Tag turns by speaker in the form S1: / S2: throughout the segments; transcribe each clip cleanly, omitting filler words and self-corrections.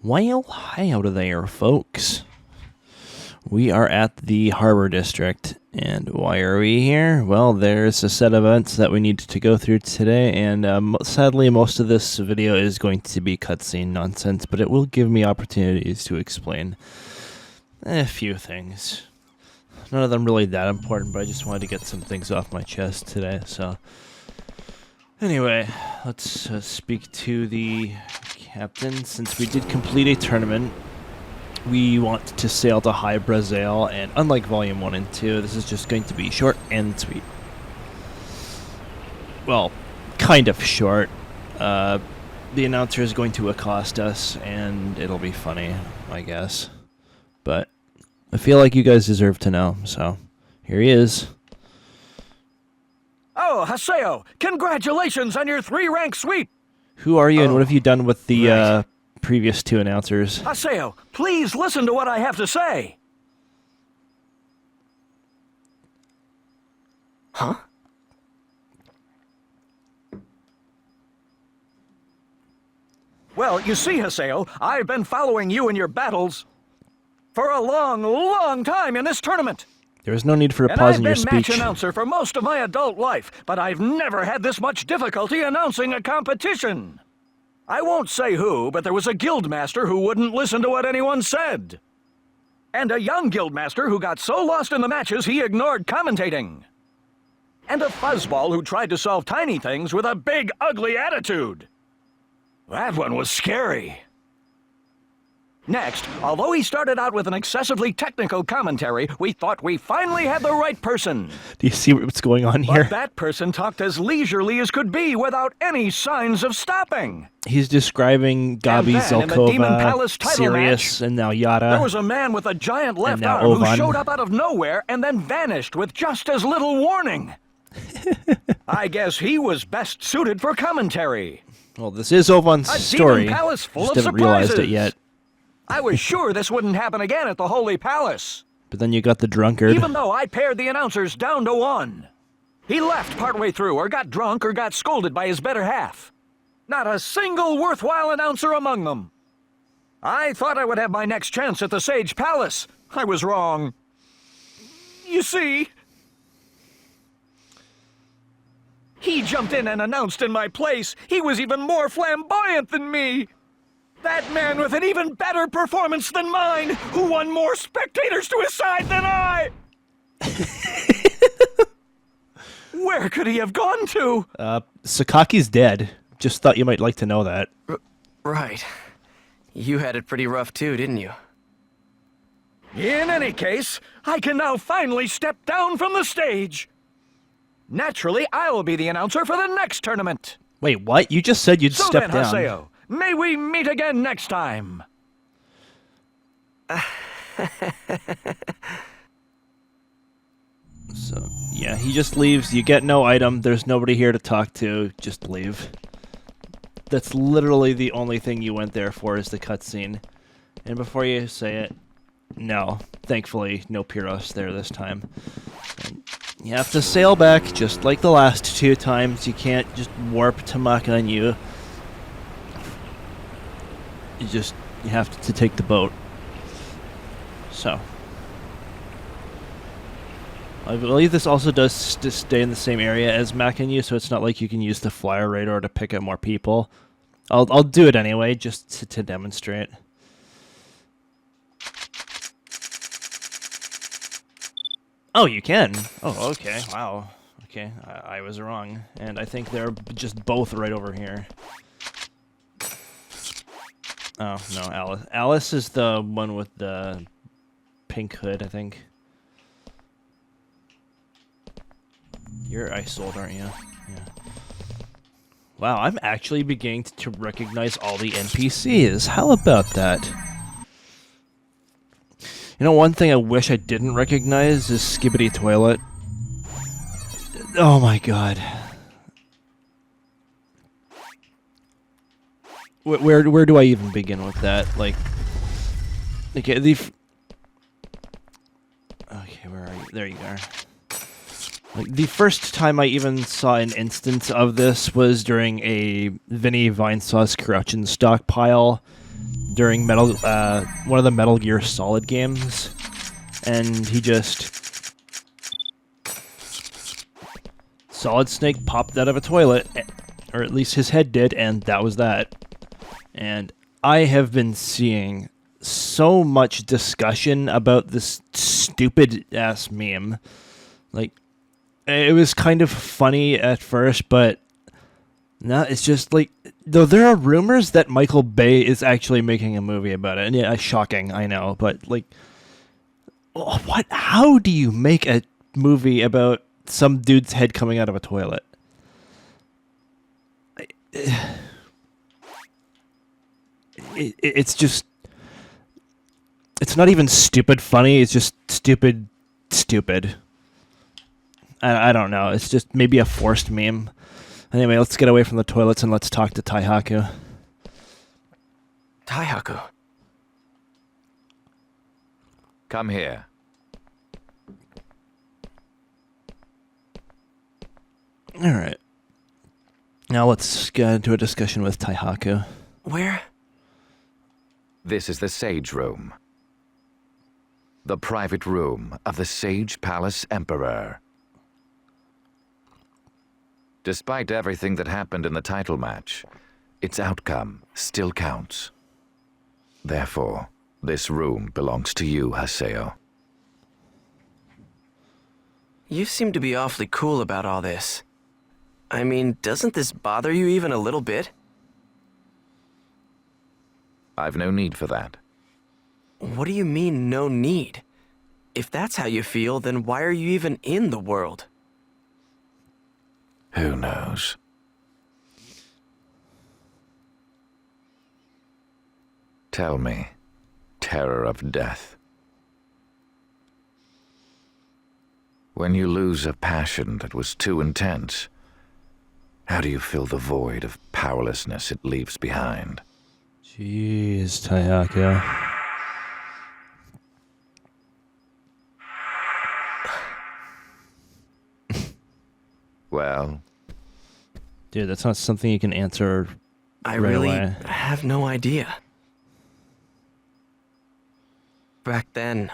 S1: Well, hi out of there, folks. We are at the Harbor District, and why are we here? Well, there's a set of events that we need to go through today, and sadly, most of this video is going to be cutscene nonsense, but it will give me opportunities to explain a few things. None of them really that important, but I just wanted to get some things off my chest today, so... Anyway, let's speak to the captain. Since we did complete a tournament, we want to sail to High Brazil, and unlike Volume 1 and 2, this is just going to be short and sweet. Well, kind of short. The announcer is going to accost us, and it'll be funny, I guess. But I feel like you guys deserve to know, so here he is.
S2: Oh, Haseo, congratulations on your 3-rank sweep!
S1: Who are you, and what have you done with the previous 2 announcers?
S2: Haseo, please listen to what I have to say! Huh? Well, you see, Haseo, I've been following you in your battles for a long, long time in this tournament.
S1: There was no need for a pause in your speech.
S2: And I've been match announcer for most of my adult life, but I've never had this much difficulty announcing a competition. I won't say who, but there was a guildmaster who wouldn't listen to what anyone said. And a young guildmaster who got so lost in the matches he ignored commentating. And a fuzzball who tried to solve tiny things with a big, ugly attitude. That one was scary. Next, although he started out with an excessively technical commentary, we thought we finally had the right person.
S1: Do you see what's going on here?
S2: But that person talked as leisurely as could be without any signs of stopping.
S1: He's describing Gabi, Zelkova, Sirius, and now Yada.
S2: There was a man with a giant left arm who showed up out of nowhere and then vanished with just as little warning. I guess he was best suited for commentary.
S1: Well, this is Ovan's story.
S2: Palace full
S1: just
S2: of
S1: haven't realized it yet.
S2: I was sure this wouldn't happen again at the Holy Palace.
S1: But then you got the drunkard.
S2: Even though I pared the announcers down to 1. He left partway through, or got drunk, or got scolded by his better half. Not a single worthwhile announcer among them. I thought I would have my next chance at the Sage Palace. I was wrong. You see, he jumped in and announced in my place. He was even more flamboyant than me. That man with an even better performance than mine, who won more spectators to his side than I! Where could he have gone to?
S1: Sakaki's dead. Just thought you might like to know that.
S3: Right. You had it pretty rough too, didn't you?
S2: In any case, I can now finally step down from the stage. Naturally, I'll be the announcer for the next tournament.
S1: Wait, what? You just said you'd step down.
S2: Haseo, may we meet again next time.
S1: So, yeah, he just leaves. You get no item. There's nobody here to talk to. Just leave. That's literally the only thing you went there for, is the cutscene. And before you say it, no. Thankfully, no Pyros there this time. And you have to sail back, just like the last 2 times. You can't just warp to Makanyu. You have to take the boat. So. I believe this also does stay in the same area as Makanyu, so it's not like you can use the flyer radar to pick up more people. I'll do it anyway, just to demonstrate. Oh, you can? Oh, okay. Wow. Okay, I was wrong. And I think they're just both right over here. Oh, no, Alice. Alice is the one with the pink hood, I think. You're Isolde, aren't you? Yeah. Wow, I'm actually beginning to recognize all the NPCs. How about that? You know, one thing I wish I didn't recognize is Skibbity Toilet. Oh my god. Where do I even begin with that? Like, okay, okay, where are you? There you are. Like, the first time I even saw an instance of this was during a Vinny Vinesauce corruption stockpile, during one of the Metal Gear Solid games, and he just Solid Snake popped out of a toilet, or at least his head did, and that was that. And I have been seeing so much discussion about this stupid ass meme. Like, it was kind of funny at first, but now it's just like, though there are rumors that Michael Bay is actually making a movie about it. And yeah, shocking, I know, but like, what? How do you make a movie about some dude's head coming out of a toilet? It's just, it's not even stupid funny. It's just stupid. I don't know. It's just maybe a forced meme. Anyway, let's get away from the toilets and let's talk to Taihaku.
S3: Taihaku.
S4: Come here.
S1: All right. Now let's get into a discussion with Taihaku.
S3: Where?
S4: This is the Sage Room. The private room of the Sage Palace Emperor. Despite everything that happened in the title match, its outcome still counts. Therefore, this room belongs to you, Haseo.
S3: You seem to be awfully cool about all this. I mean, doesn't this bother you even a little bit?
S4: I've no need for that.
S3: What do you mean, no need? If that's how you feel, then why are you even in the world?
S4: Who knows? Tell me, terror of death. When you lose a passion that was too intense, how do you fill the void of powerlessness it leaves behind?
S1: Jeez, Taihaku.
S4: Well,
S1: Dude, that's not something you can answer
S3: I
S1: right
S3: really
S1: away.
S3: have no idea. Back then,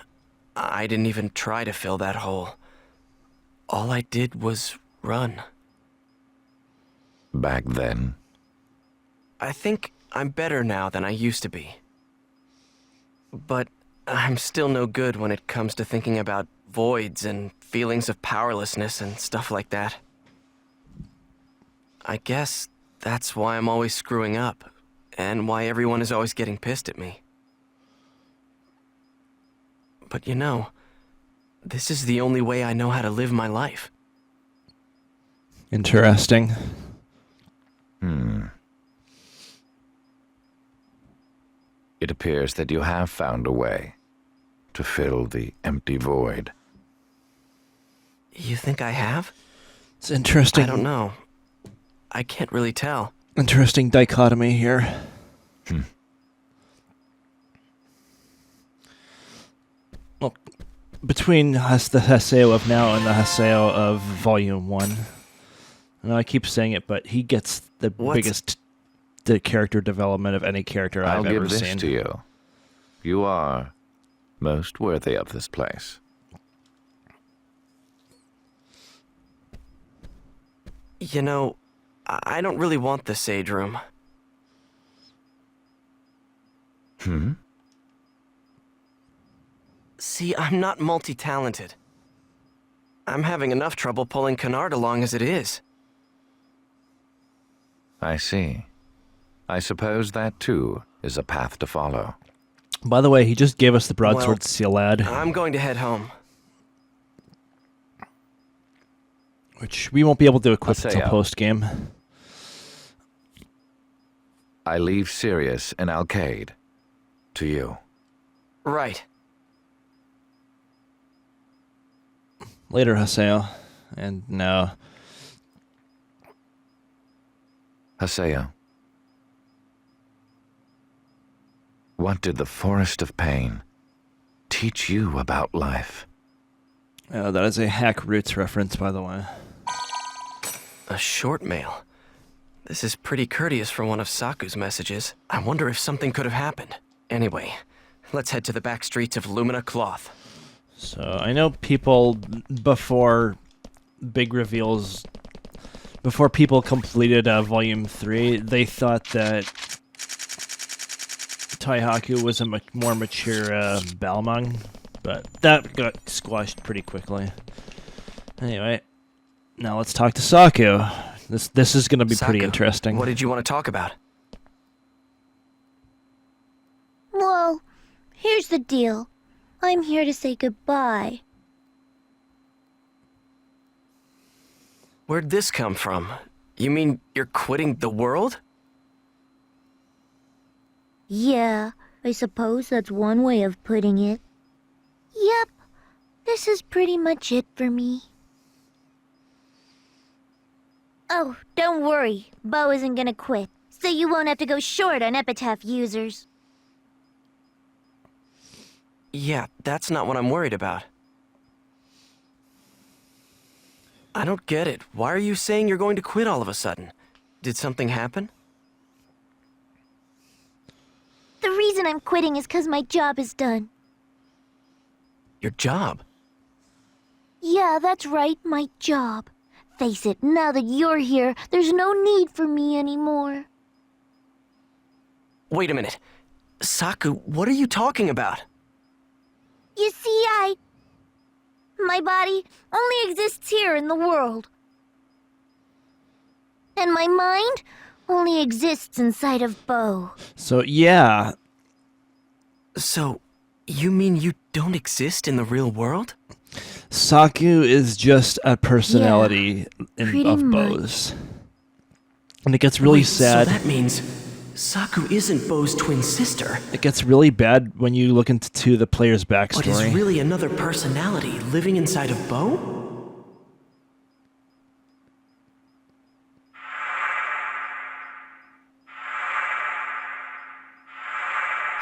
S3: I didn't even try to fill that hole. All I did was run.
S4: back then,
S3: I think I'm better now than I used to be. But I'm still no good when it comes to thinking about voids and feelings of powerlessness and stuff like that. I guess that's why I'm always screwing up, and why everyone is always getting pissed at me. But you know, this is the only way I know how to live my life.
S1: Interesting.
S4: It appears that you have found a way to fill the empty void.
S3: You think I have?
S1: It's interesting.
S3: I don't know. I can't really tell.
S1: Interesting dichotomy here. Well, between the Haseo of now and the Haseo of Volume 1. I know I keep saying it, but he gets the biggest the character development of any character I've ever
S4: give this
S1: seen.
S4: to you. You are most worthy of this place.
S3: You know, I don't really want the Sage Room. See, I'm not multi-talented. I'm having enough trouble pulling Kennard along as it is.
S4: I see. I suppose that, too, is a path to follow.
S1: By the way, he just gave us the broadsword
S3: Well,
S1: seal lad,
S3: I'm going to head home.
S1: which we won't be able to equip until
S4: Haseo.
S1: post-game.
S4: I leave Sirius and Alcade to you.
S3: Right.
S1: Later, Haseo. And no.
S4: Haseo. What did the Forest of Pain teach you about life?
S1: That is a Hack Roots reference, by the way.
S3: A short mail. This is pretty courteous for one of Saku's messages. I wonder if something could have happened. Anyway, let's head to the back streets of Lumina Cloth.
S1: So I know people before big reveals, before people completed Volume 3, they thought that Taihaku was a more mature Balmung, but that got squashed pretty quickly. Anyway, now let's talk to Saku. This is going to be pretty
S3: Saku,
S1: interesting.
S3: What did you want to talk about?
S5: Well, here's the deal. I'm here to say goodbye.
S3: Where'd this come from? You mean you're quitting the world?
S5: Yeah, I suppose that's one way of putting it. Yep, this is pretty much it for me. Oh, don't worry. Bo isn't gonna quit, so you won't have to go short on epitaph users.
S3: Yeah, that's not what I'm worried about. I don't get it. Why are you saying you're going to quit all of a sudden? Did something happen?
S5: The reason I'm quitting is because my job is done.
S3: Your job?
S5: Yeah, that's right, my job. Face it, now that you're here, there's no need for me anymore.
S3: Wait a minute. Saku, what are you talking about?
S5: You see, my body only exists here in the world. And my mind only exists inside of Bo.
S1: So yeah,
S3: So, you mean you don't exist in the real world?
S1: Saku is just a personality
S5: pretty
S1: of
S5: much.
S1: Bo's. And it gets really
S3: Wait,
S1: sad.
S3: So that means Saku isn't Bo's twin sister,
S1: It gets really bad when you look into the player's
S3: but is
S1: backstory.
S3: really another personality living inside of Bo?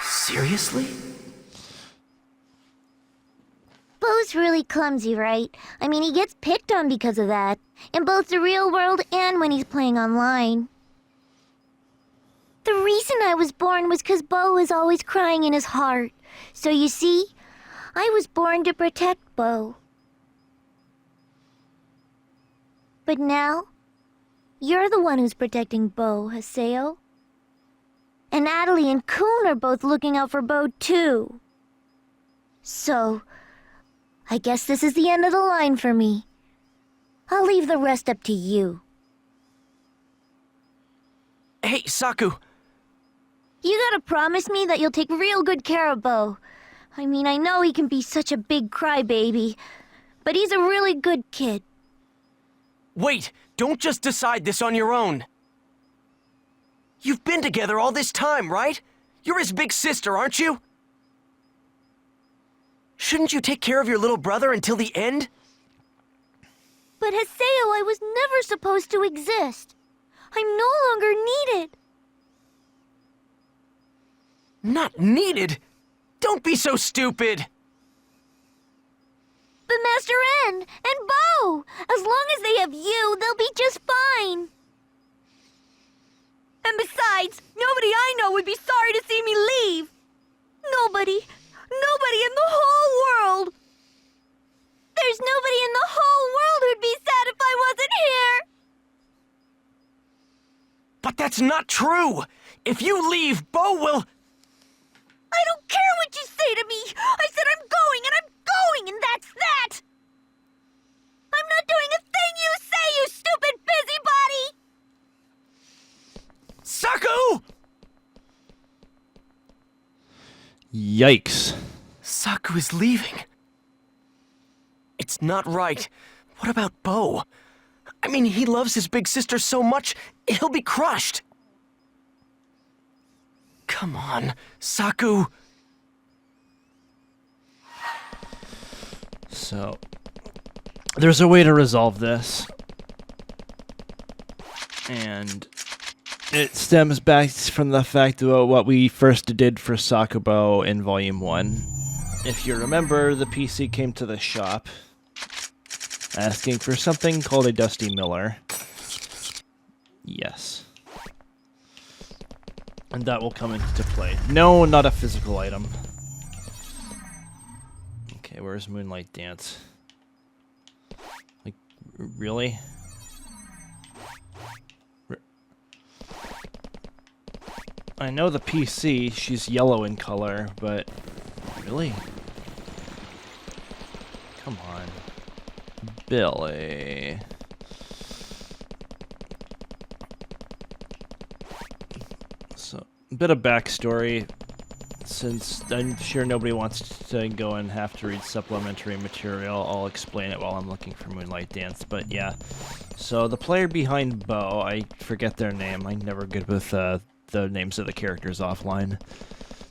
S3: Seriously?
S5: Bo's really clumsy, right? I mean, he gets picked on because of that. In both the real world and when he's playing online. The reason I was born was because Bo was always crying in his heart. So you see, I was born to protect Bo. But now, you're the one who's protecting Bo, Haseo. And Natalie and Kun are both looking out for Bo too. So, I guess this is the end of the line for me. I'll leave the rest up to you.
S3: Hey, Saku!
S5: You gotta promise me that you'll take real good care of Bo. I mean, I know he can be such a big crybaby, but he's a really good kid.
S3: Wait! Don't just decide this on your own! You've been together all this time, right? You're his big sister, aren't you? Shouldn't you take care of your little brother until the end?
S5: But Haseo, I was never supposed to exist. I'm no longer needed.
S3: Not needed? Don't be so stupid!
S5: But Master N and Bo, as long as they have you, they'll be just fine. And besides, nobody I know would be sorry to see me leave. Nobody in the whole world. There's nobody in the whole world who'd be sad if I wasn't here.
S3: But that's not true! If you leave, Bo will...
S5: I don't care what you say to me. I said I'm going, and that's that. I'm not doing a thing you say, you stupid busybody.
S3: Saku!
S1: Yikes.
S3: Saku is leaving. It's not right. What about Bo? I mean, he loves his big sister so much, he'll be crushed. Come on, Saku.
S1: So, there's a way to resolve this. And it stems back from the fact about what we first did for Sakubo in Volume 1. If you remember, the PC came to the shop asking for something called a Dusty Miller. Yes. And that will come into play. No, not a physical item. Okay, where's Moonlight Dance? Like, really? I know the PC, she's yellow in color, but really? Come on. Billy. So, a bit of backstory, since I'm sure nobody wants to go and have to read supplementary material. I'll explain it while I'm looking for Moonlight Dance, but yeah. So, the player behind Bo, I forget their name, I'm never good with the names of the characters offline.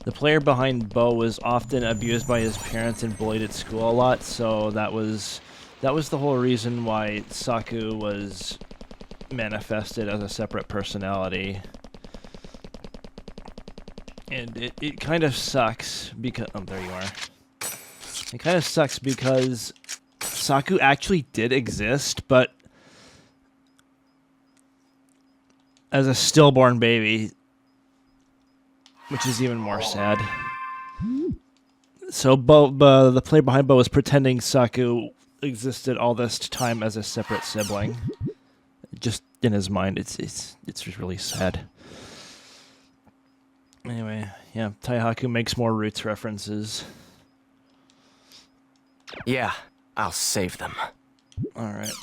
S1: The player behind Bo was often abused by his parents and bullied at school a lot, so that was the whole reason why Saku was manifested as a separate personality. And it kind of sucks because... Oh, there you are. It kind of sucks because Saku actually did exist, but as a stillborn baby, which is even more sad. So Bo, the player behind Bo was pretending Saku existed all this time as a separate sibling. Just in his mind, it's really sad. Anyway, yeah, Taihaku makes more Roots references.
S3: Yeah, I'll save them.
S1: Alright.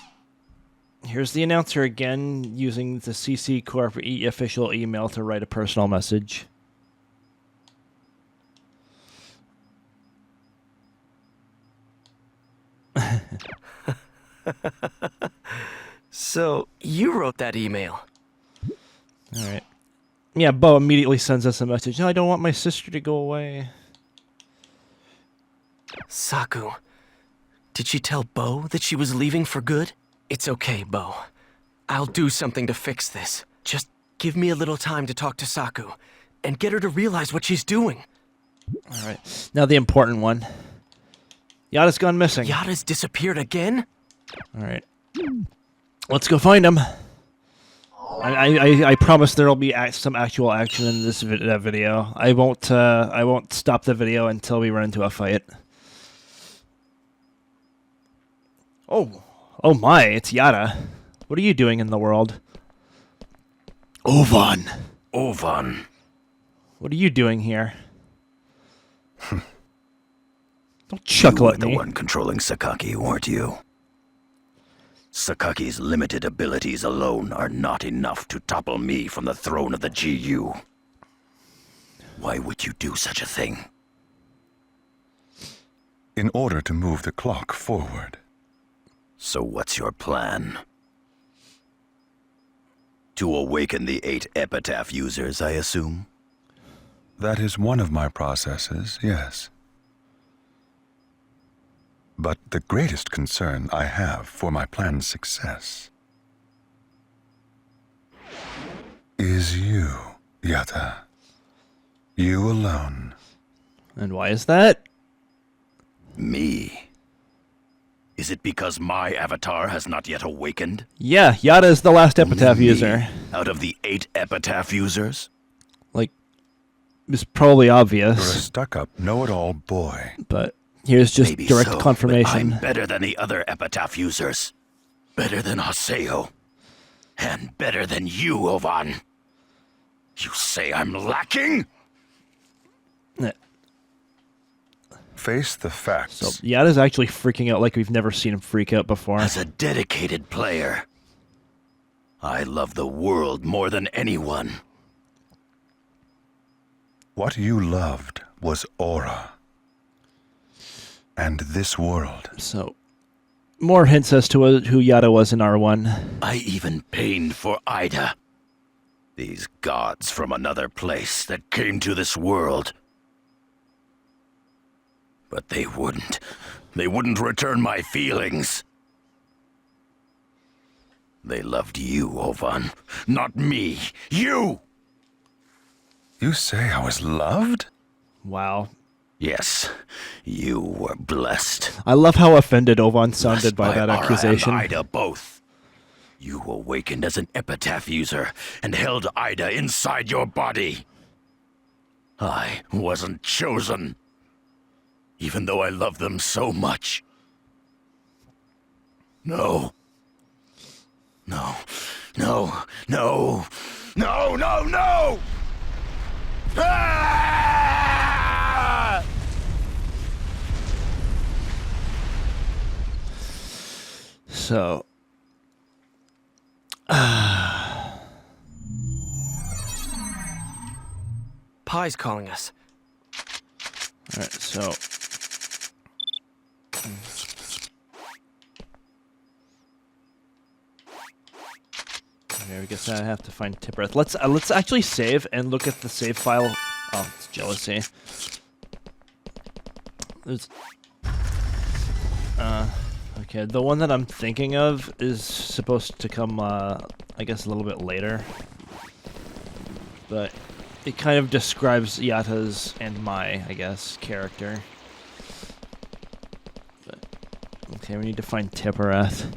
S1: Here's the announcer again, using the CC Corp official email to write a personal message.
S3: So, you wrote that email.
S1: Alright. Yeah, Bo immediately sends us a message. No, I don't want my sister to go away.
S3: Saku, did she tell Bo that she was leaving for good? It's okay, Bo. I'll do something to fix this. Just give me a little time to talk to Saku and get her to realize what she's doing.
S1: Alright, now the important one. Yada's gone missing.
S3: Yada's disappeared again?
S1: Alright. Let's go find him. I promise there will be some actual action in this video. I won't stop the video until we run into a fight. Oh my, it's Yada. What are you doing in the world? Ovan. What are you doing here? Don't chuckle at me.
S6: You were the one controlling Sakaki, weren't you? Sakaki's limited abilities alone are not enough to topple me from the throne of the GU. Why would you do such a thing?
S7: In order to move the clock forward.
S6: So what's your plan? To awaken the 8 Epitaph users, I assume?
S7: That is one of my processes, yes. But the greatest concern I have for my plan's success is you, Yata. You alone.
S1: And why is that?
S6: Me? Is it because my avatar has not yet awakened?
S1: Yeah, Yada is the last Epitaph
S6: Me,
S1: user.
S6: Out of the 8 Epitaph users?
S1: Like, it's probably
S7: You're a
S1: obvious,
S7: stuck-up, know-it-all boy.
S1: but here's just
S6: Maybe
S1: direct
S6: so, but
S1: confirmation.
S6: I'm better than the other Epitaph users. Better than Haseo. And better than you, Ovan. You say I'm lacking?
S7: Face the facts.
S1: So Yada's actually freaking out like we've never seen him freak out before.
S6: As a dedicated player, I love the world more than anyone.
S7: What you loved was aura. And this world.
S1: So, more hints as to who Yada was in R1.
S6: I even pained for Ida. These gods from another place that came to this world. But they wouldn't. They wouldn't return my feelings. They loved you, Ovan. Not me. You!
S7: You say I was loved?
S1: Wow.
S6: Yes, you were blessed.
S1: I love how offended Ovan sounded
S6: Blessed
S1: by that
S6: Ara
S1: accusation.
S6: and Ida both. You awakened as an Epitaph user and held Ida inside your body. I wasn't chosen. Even though I love them so much. No. No. No. No. No, no, no! Ah!
S1: So,
S3: Pie's calling us.
S1: all right, so okay, I guess I have to find Tippereth. Let's actually save and look at the save file. Oh, it's jealousy. There's okay, the one that I'm thinking of is supposed to come I guess a little bit later. But it kind of describes Yata's and my, I guess, character. But, okay, we need to find Tippereth.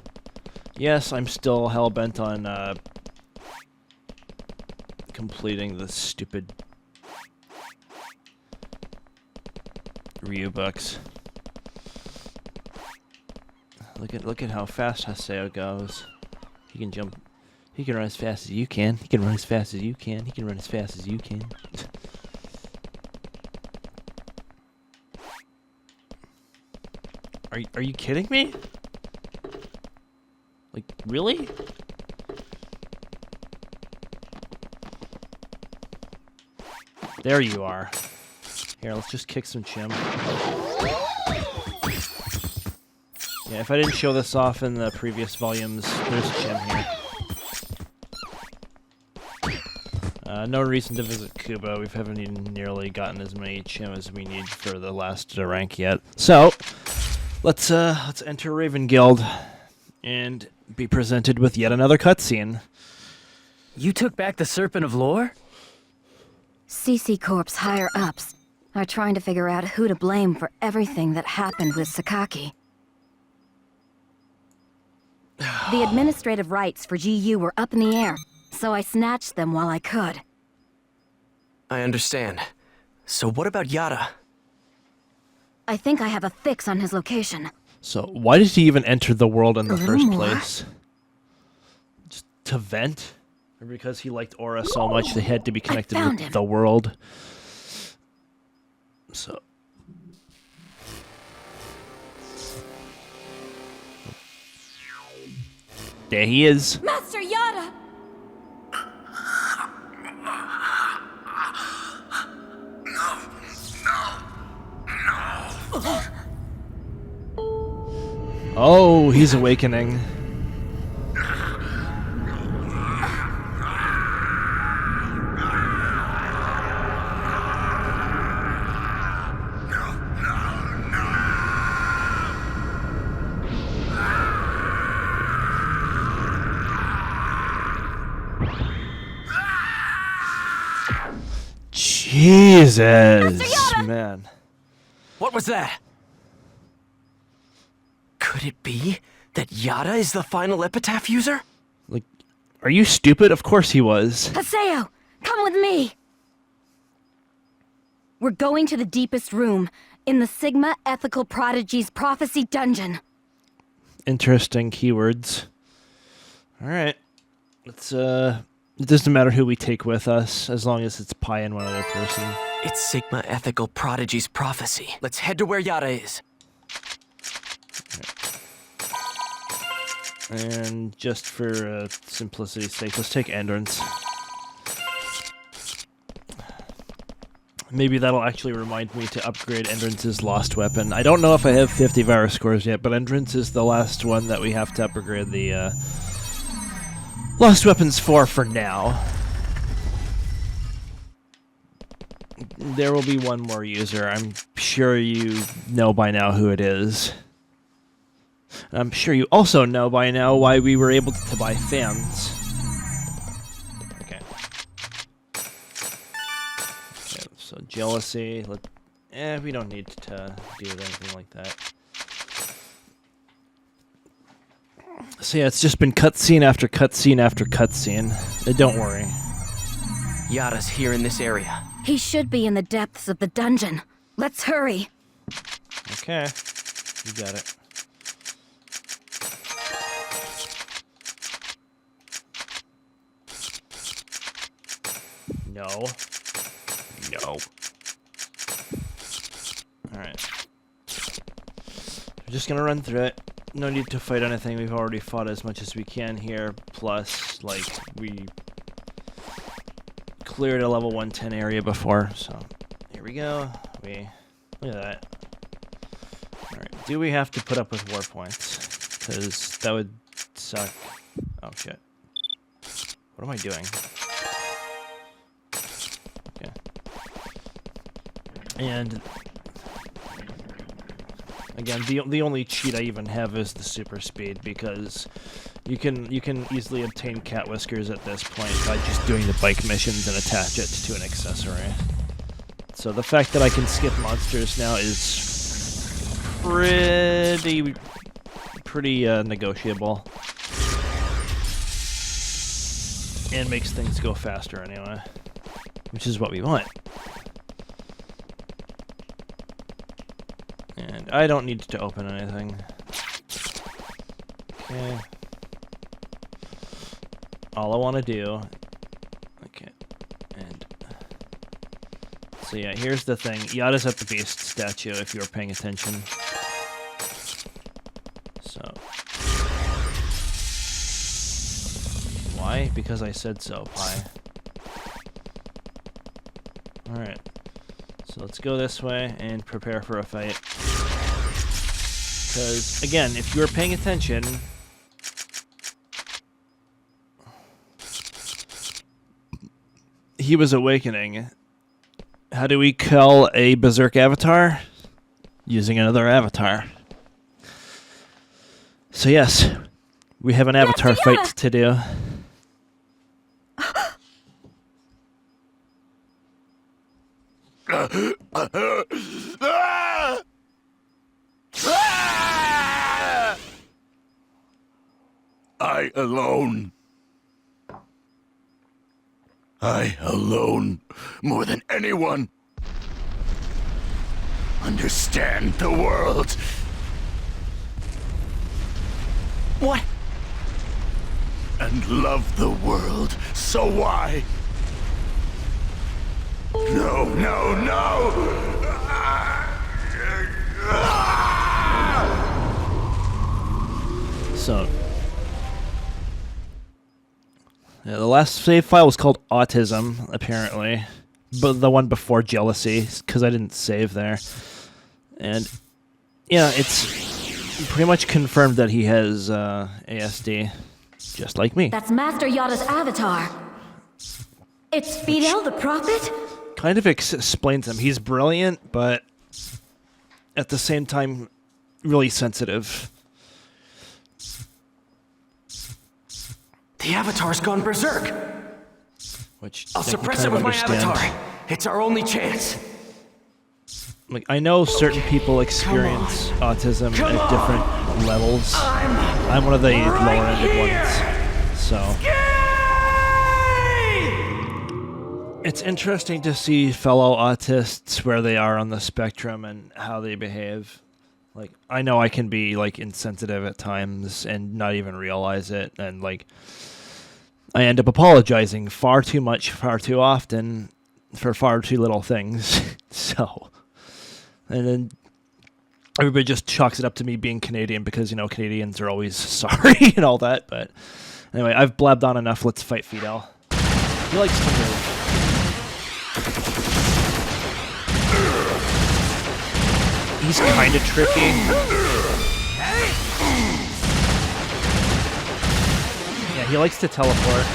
S1: Yes, I'm still hell-bent on completing the stupid Ryu books. Look at how fast Haseo goes. He can jump. He can run as fast as you can. He can run as fast as you can. He can run as fast as you can. Are you kidding me? Like, really? There you are. Here, let's just kick some chim. Yeah, if I didn't show this off in the previous volumes, there's chim here. No reason to visit Kubo. We haven't even nearly gotten as many chim as we need for the last rank yet. So, let's enter Raven Guild and be presented with yet another cutscene.
S8: You took back the Serpent of Lore?
S9: CC Corp's higher-ups are trying to figure out who to blame for everything that happened with Sakaki. The administrative rights for GU were up in the air, so I snatched them while I could.
S3: I understand. So what about Yata?
S9: I think I have a fix on his location.
S1: So, why did he even enter the world in the
S9: little
S1: first
S9: more.
S1: place? Just to vent? Or because he liked Aura so much they had to be connected
S9: found
S1: with
S9: him.
S1: the world? So... there he is.
S9: Master Yata!
S1: Oh, he's awakening. Jesus, man.
S3: What was that? Could it be that Yata is the final epitaph user?
S1: Like, are you stupid? Of course he was.
S9: Haseo, come with me! We're going to the deepest room, in the Sigma Ethical Prodigy's Prophecy Dungeon.
S1: Interesting keywords. Alright. Let's, it doesn't matter who we take with us, as long as it's Pi and one other person.
S3: It's Sigma Ethical Prodigy's prophecy. Let's head to where Yata is.
S1: And just for simplicity's sake, let's take Endurance. Maybe that'll actually remind me to upgrade Endurance's Lost Weapon. I don't know if I have 50 virus scores yet, but Endurance is the last one that we have to upgrade the Lost Weapons for now. There will be one more user. I'm sure you know by now who it is. I'm sure you also know by now why we were able to buy fans. Okay. So jealousy. We don't need to do anything like that. So yeah, it's just been cutscene after cutscene after cutscene. Don't worry.
S3: Yata's here in this area.
S9: He should be in the depths of the dungeon. Let's hurry.
S1: Okay. You got it. No. No. Alright. We're just gonna run through it. No need to fight anything. We've already fought as much as we can here. Plus, like, we cleared a level 110 area before. So, here we go. Look at that. Alright. Do we have to put up with war points? Because that would suck. Oh, shit. What am I doing? Okay. And again, the only cheat I even have is the super speed, because you can easily obtain cat whiskers at this point by just doing the bike missions and attach it to an accessory. So the fact that I can skip monsters now is pretty negotiable, and makes things go faster anyway, which is what we want. And I don't need to open anything. Okay. All I want to do... Okay. And... So yeah, here's the thing. Yada's at the beast statue, if you were paying attention. So... Why? Because I said so, Pi. Alright. So let's go this way and prepare for a fight. Because, again, if you were paying attention... He was awakening. How do we kill a berserk avatar? Using another avatar. So yes, we have an avatar fight to do.
S6: I alone, more than anyone, understand the world.
S3: What?
S6: And love the world, so why? No, no, no!
S1: So... Yeah, the last save file was called Autism, apparently. But the one before Jealousy, because I didn't save there. And, yeah, it's pretty much confirmed that he has ASD, just like me.
S9: That's Master Yada's avatar. It's Fidel the Prophet?
S1: Kind of explains him. He's brilliant, but at the same time, really sensitive.
S3: The Avatar's gone berserk.
S1: Which
S3: I'll suppress it with my avatar. It's our only chance.
S1: Like, I know certain people experience autism at different levels. I'm one of the lower-ended ones. So it's interesting to see fellow autists where they are on the spectrum and how they behave. Like, I know I can be, like, insensitive at times and not even realize it, and, like, I end up apologizing far too much, far too often, for far too little things. So, and then everybody just chalks it up to me being Canadian because, you know, Canadians are always sorry and all that. But anyway, I've blabbed on enough. Let's fight Fidel. He likes to move. He's kind of tricky. Yeah, he likes to teleport.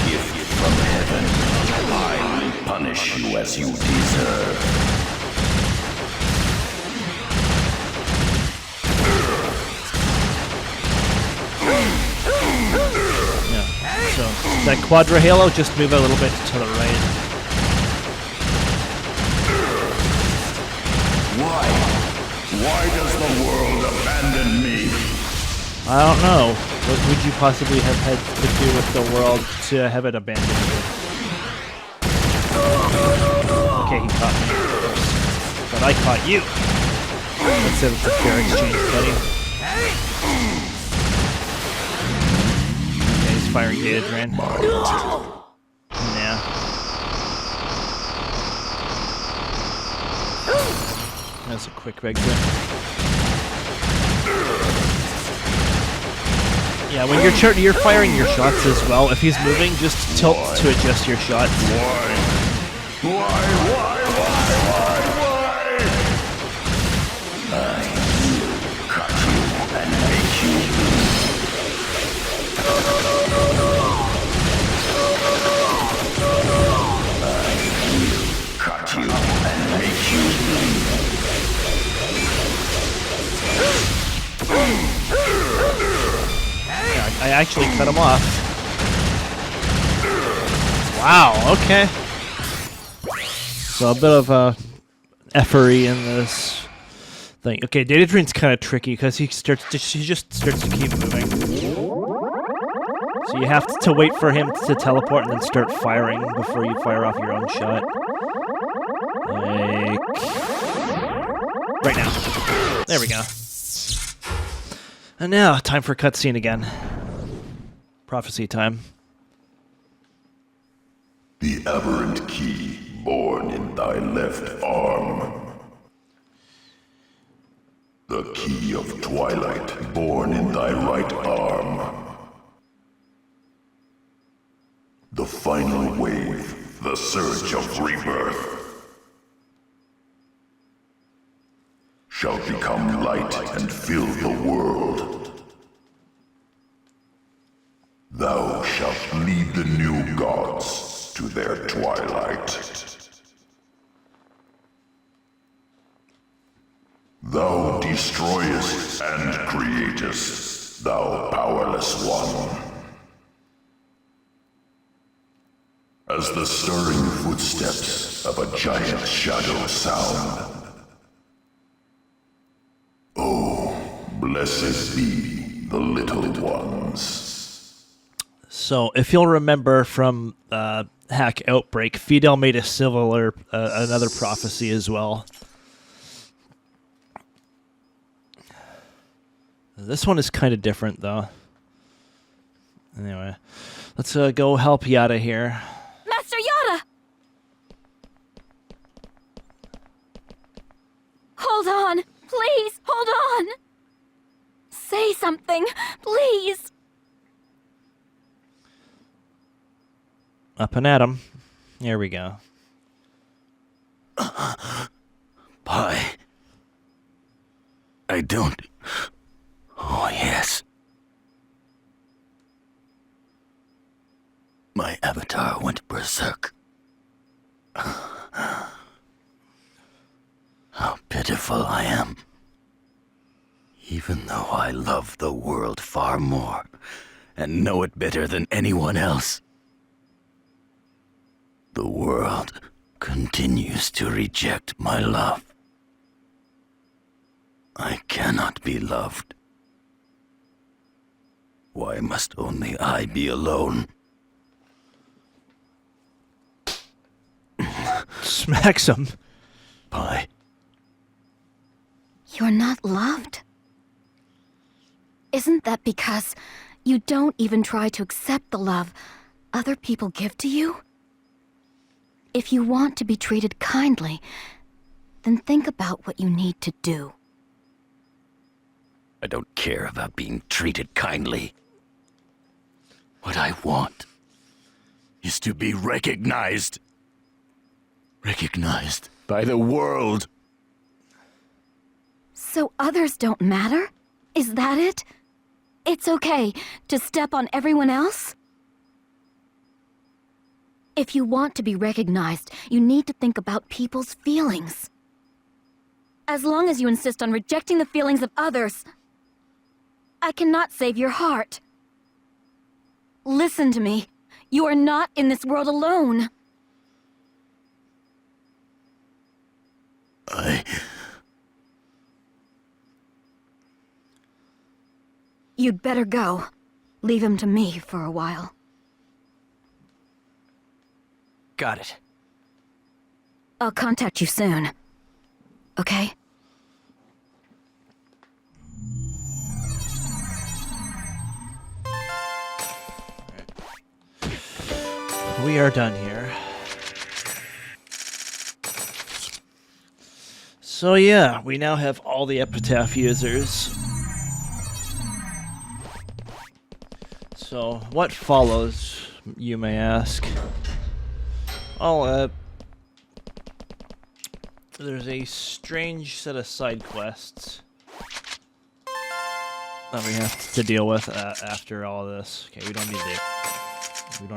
S6: Gift from heaven, I will punish you as you deserve.
S1: Yeah, so That quadra halo, just move a little bit to the right.
S6: Why? Why does the world abandon me?
S1: I don't know. What would you possibly have had to do with the world to have it abandon you? Okay, he caught me. But I caught you. Let's say it's a fair exchange, buddy. Okay, he's firing data drain. Yeah. That's a quick exit. Yeah, when you're firing your shots as well, if he's moving, just tilt to adjust your shots.
S6: Why? I will cut you and make you cut you and make you
S1: I actually cut him off. Wow, okay. So a bit of effery in this thing. Okay, data drain's kind of tricky because he just starts to keep moving. So you have to wait for him to teleport and then start firing before you fire off your own shot. Like right now. There we go. And now, time for cutscene again. Prophecy time.
S6: the aberrant key born in thy left arm. The key of twilight born in thy right arm. The final wave, the surge of rebirth, shall become light and fill the world. Thou shalt lead the new gods to their twilight. Thou destroyest and createst, thou powerless one. As the stirring footsteps of a giant shadow sound. Oh, blessed be the little ones.
S1: So, if you'll remember from Hack Outbreak, Fidel made a similar, another prophecy as well. This one is kind of different, though. Anyway, let's go help Yada here.
S9: Master Yada! Hold on! Please, hold on! Say something, please!
S1: Up and at him. Here we go.
S6: Pi. I don't... Oh, yes. My avatar went berserk. How pitiful I am. Even though I love the world far more, and know it better than anyone else, the world continues to reject my love. I cannot be loved. Why must only I be alone?
S1: Smacks him.
S6: Pi.
S9: You're not loved? Isn't that because you don't even try to accept the love other people give to you? If you want to be treated kindly, then think about what you need to do.
S6: I don't care about being treated kindly. What I want is to be recognized. Recognized by the world.
S9: So others don't matter? Is that it? It's okay to step on everyone else? If you want to be recognized, you need to think about people's feelings. As long as you insist on rejecting the feelings of others, I cannot save your heart. Listen to me. You are not in this world alone. You'd better go. Leave him to me for a while.
S3: Got it.
S9: I'll contact you soon. Okay?
S1: We are done here. So yeah, we now have all the epitaph users. So what follows, you may ask? Oh, there's a strange set of side quests that we have to deal with after all this. Okay, we don't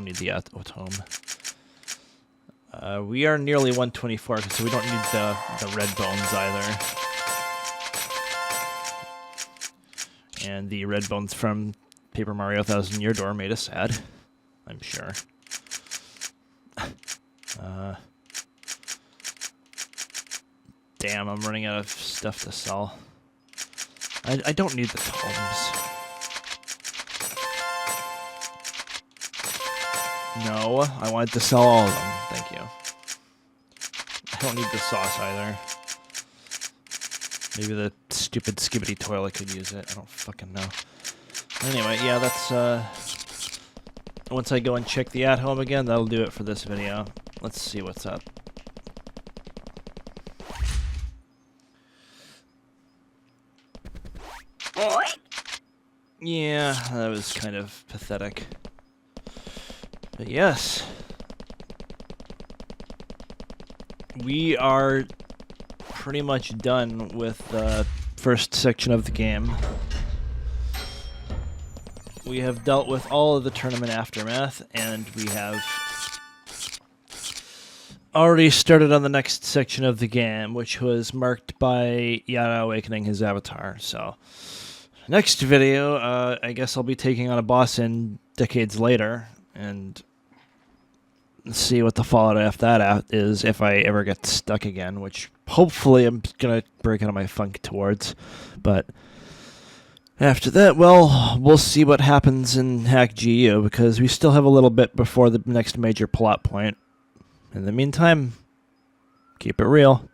S1: need the atome. We are nearly 124, so we don't need the red bones either. And the red bones from Paper Mario Thousand Year Door made us sad, I'm sure. Damn, I'm running out of stuff to sell. I don't need the tomes. No, I wanted to sell all of them. Thank you. I don't need the sauce either. Maybe the stupid skibbity toilet could use it. I don't fucking know. Anyway, yeah, that's, once I go and check the at-home again, that'll do it for this video. Let's see what's up. Yeah, that was kind of pathetic. But yes. We are pretty much done with the first section of the game. We have dealt with all of the tournament aftermath, and we have already started on the next section of the game, which was marked by Yara awakening his avatar. So, next video, I guess I'll be taking on a boss in decades later, and see what the fallout after that is if I ever get stuck again, which hopefully I'm going to break out of my funk towards. But after that, well, we'll see what happens in Hack GU, because we still have a little bit before the next major plot point. In the meantime, keep it real.